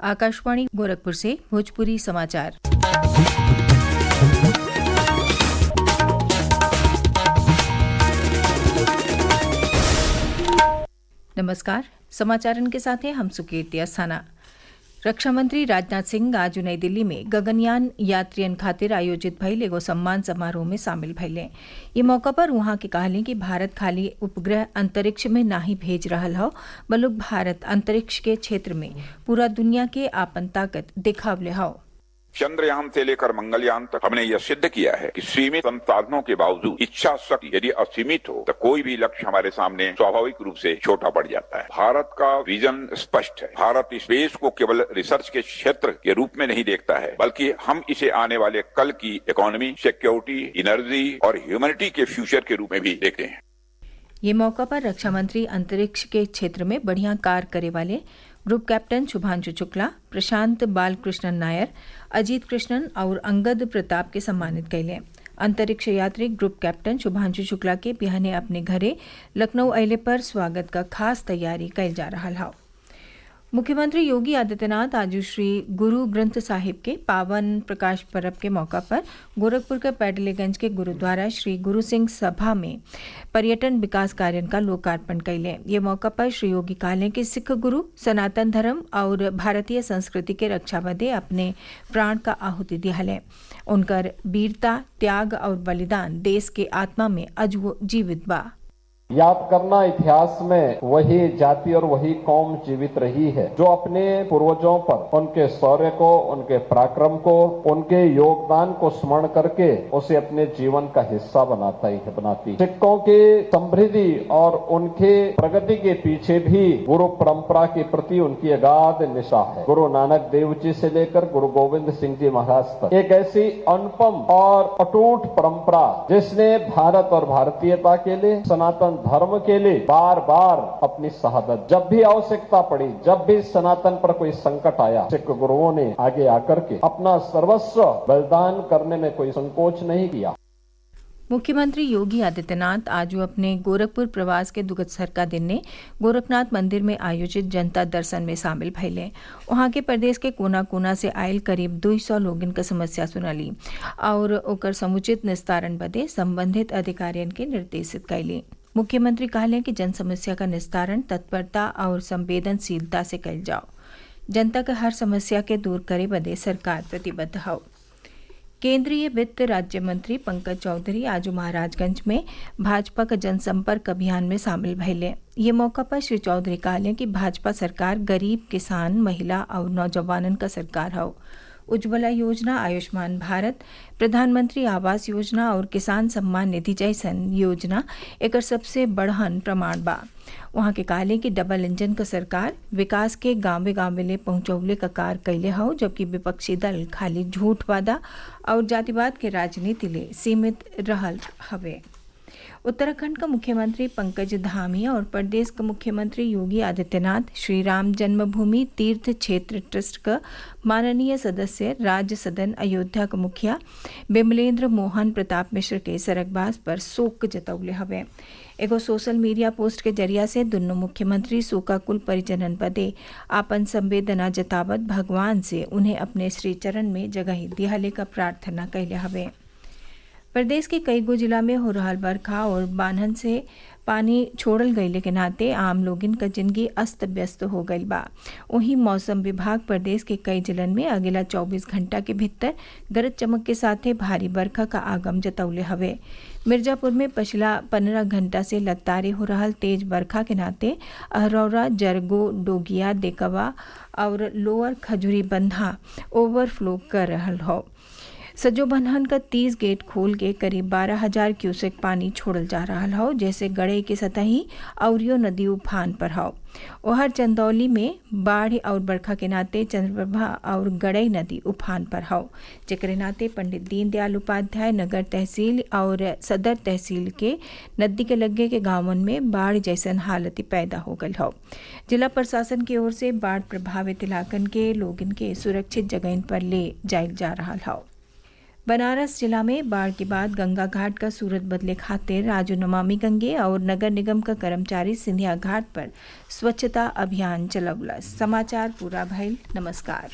आकाशवाणी गोरखपुर से भोजपुरी समाचार। नमस्कार, समाचारन के साथ हैं हम सुकीर्ति अस्थाना। रक्षा मंत्री राजनाथ सिंह आज नई दिल्ली में गगनयान यात्रियन खातिर आयोजित भइल एगो सम्मान समारोह में शामिल भइले। ये मौका पर वहां के कहले कि भारत खाली उपग्रह अंतरिक्ष में नाही भेज रहल हौ, बल्कि भारत अंतरिक्ष के क्षेत्र में पूरा दुनिया के आपन ताकत दिखावले हौ। चंद्रयान से लेकर मंगलयान तक हमने यह सिद्ध किया है कि सीमित संसाधनों के बावजूद इच्छा शक्ति यदि असीमित हो तो कोई भी लक्ष्य हमारे सामने स्वाभाविक रूप से छोटा पड़ जाता है। भारत का विजन स्पष्ट है। भारत स्पेस को केवल रिसर्च के क्षेत्र के रूप में नहीं देखता है, बल्कि हम इसे आने वाले कल की इकोनॉमी, सिक्योरिटी, एनर्जी और ह्यूमैनिटी के फ्यूचर के रूप में भी देखते हैं। ये मौका पर रक्षा मंत्री अंतरिक्ष के क्षेत्र में बढ़िया कार्य करे वाले ग्रुप कैप्टन शुभांशु शुक्ला, प्रशांत बालकृष्णन नायर, अजीत कृष्णन और अंगद प्रताप के सम्मानित कैले। अंतरिक्ष यात्री ग्रुप कैप्टन शुभांशु शुक्ला के बिहाने अपने घरे लखनऊ अयले पर स्वागत का खास तैयारी कैल जा रहा है। मुख्यमंत्री योगी आदित्यनाथ आज श्री गुरु ग्रंथ साहिब के पावन प्रकाश पर्व के मौका पर गोरखपुर के पैडलेगंज के गुरुद्वारा श्री गुरु सिंह सभा में पर्यटन विकास कार्य का लोकार्पण कैले। ये मौका पर श्री योगी कहले कि सिख गुरु सनातन धर्म और भारतीय संस्कृति के रक्षा बदे अपने प्राण का आहुति दिहले। उनकर वीरता, त्याग और बलिदान देश के आत्मा में अजो जीवित बा। याद करना, इतिहास में वही जाति और वही कौम जीवित रही है जो अपने पूर्वजों पर उनके शौर्य को, उनके पराक्रम को, उनके योगदान को स्मरण करके उसे अपने जीवन का हिस्सा बनाती। सिक्कों की समृद्धि और उनके प्रगति के पीछे भी गुरु परंपरा के प्रति उनकी अगाध निष्ठा है। गुरु नानक देव जी से लेकर गुरु गोविंद सिंह जी महाराज तक एक ऐसी अनुपम और अटूट परंपरा जिसने भारत और भारतीयता के लिए, सनातन धर्म के लिए बार बार अपनी शहादत, जब भी आवश्यकता पड़ी, जब भी सनातन पर कोई संकट आया, सिख गुरुओं ने आगे आकर के अपना सर्वस्व बलिदान करने में कोई संकोच नहीं किया। मुख्यमंत्री योगी आदित्यनाथ आज अपने गोरखपुर प्रवास के दुगत्सर का दिन ने गोरखनाथ मंदिर में आयोजित जनता दर्शन में शामिल भइले। वहां के प्रदेश के कोना कोना से आयल करीब 200 लोगन का समस्या सुनली और ओकर समुचित निस्तारण बदे संबंधित अधिकारियन के निर्देशित कैली। मुख्यमंत्री कहले कि जन समस्या का निस्तारण तत्परता और संवेदनशीलता से कैल जाओ। जनता का हर समस्या के दूर करे बदे सरकार प्रतिबद्ध हो। केंद्रीय वित्त राज्य मंत्री पंकज चौधरी आज महाराजगंज में भाजपा का जनसंपर्क अभियान में शामिल भइले। ये मौका पर श्री चौधरी कहले कि भाजपा सरकार गरीब, किसान, महिला और नौजवानन का सरकार हो। उज्ज्वला योजना, आयुष्मान भारत, प्रधानमंत्री आवास योजना और किसान सम्मान निधि जैसन योजना एक सबसे बढ़हन प्रमाण बा। वहाँ के कहले कि डबल इंजन का सरकार विकास के गांवे गांवे ले पहुंचौले का कार्य कैले हो, जबकि विपक्षी दल खाली झूठ वादा और जातिवाद के राजनीति ले सीमित रहल हवे। उत्तराखंड का मुख्यमंत्री पंकज धामी और प्रदेश का मुख्यमंत्री योगी आदित्यनाथ श्री राम जन्मभूमि तीर्थ क्षेत्र ट्रस्ट का माननीय सदस्य, राज्य सदन अयोध्या का मुखिया बिमलेंद्र मोहन प्रताप मिश्र के सरगबास पर शोक जतौले हवे। एगो सोशल मीडिया पोस्ट के जरिया से दोनों मुख्यमंत्री शोकाकुल परिजनन बदे आपन संवेदना जतावत भगवान से उन्हें अपने श्री चरण में जगह दिहले का प्रार्थना कैले हवे। प्रदेश के कई गो जिला में हो रहा बरखा और बांधन से पानी छोड़ल गईले के नाते आम लोगन का जिंदगी अस्त व्यस्त हो गई बा। वहीं मौसम विभाग प्रदेश के कई जिलन में अगला 24 घंटा के भीतर गरज चमक के साथ भारी बरखा का आगम जतौले हवे। मिर्जापुर में पिछला 15 घंटा से लगातार हो रहा तेज बरखा के नाते अहरौरा, जरगो, डोगिया, देकवा और लोअर खजुरी बंधा ओवरफ्लो कर रहा हो। सजो बन्हन का 30 गेट खोल के करीब 12,000 क्यूसेक पानी छोड़ल जा रहा हो, जैसे गड़े के सतही औरियो नदी उफान पर हो। ओहर चंदौली में बाढ़ और बरखा के नाते चंद्रप्रभा और गड़ई नदी उफान पर हो, जेकरे नाते पंडित दीनदयाल उपाध्याय नगर तहसील और सदर तहसील के नदी के लगे के गांवन में बाढ़ जैसन हालत पैदा हो गई हो। जिला प्रशासन की ओर से बाढ़ प्रभावित इलाकन के लोगन के सुरक्षित जगह पर ले जायल जा रहा हो। बनारस जिला में बाढ़ के बाद गंगा घाट का सूरत बदले खातिर आज नमामि गंगे और नगर निगम का कर्मचारी सिंधिया घाट पर स्वच्छता अभियान चलौलस। समाचार पूरा भइल। नमस्कार।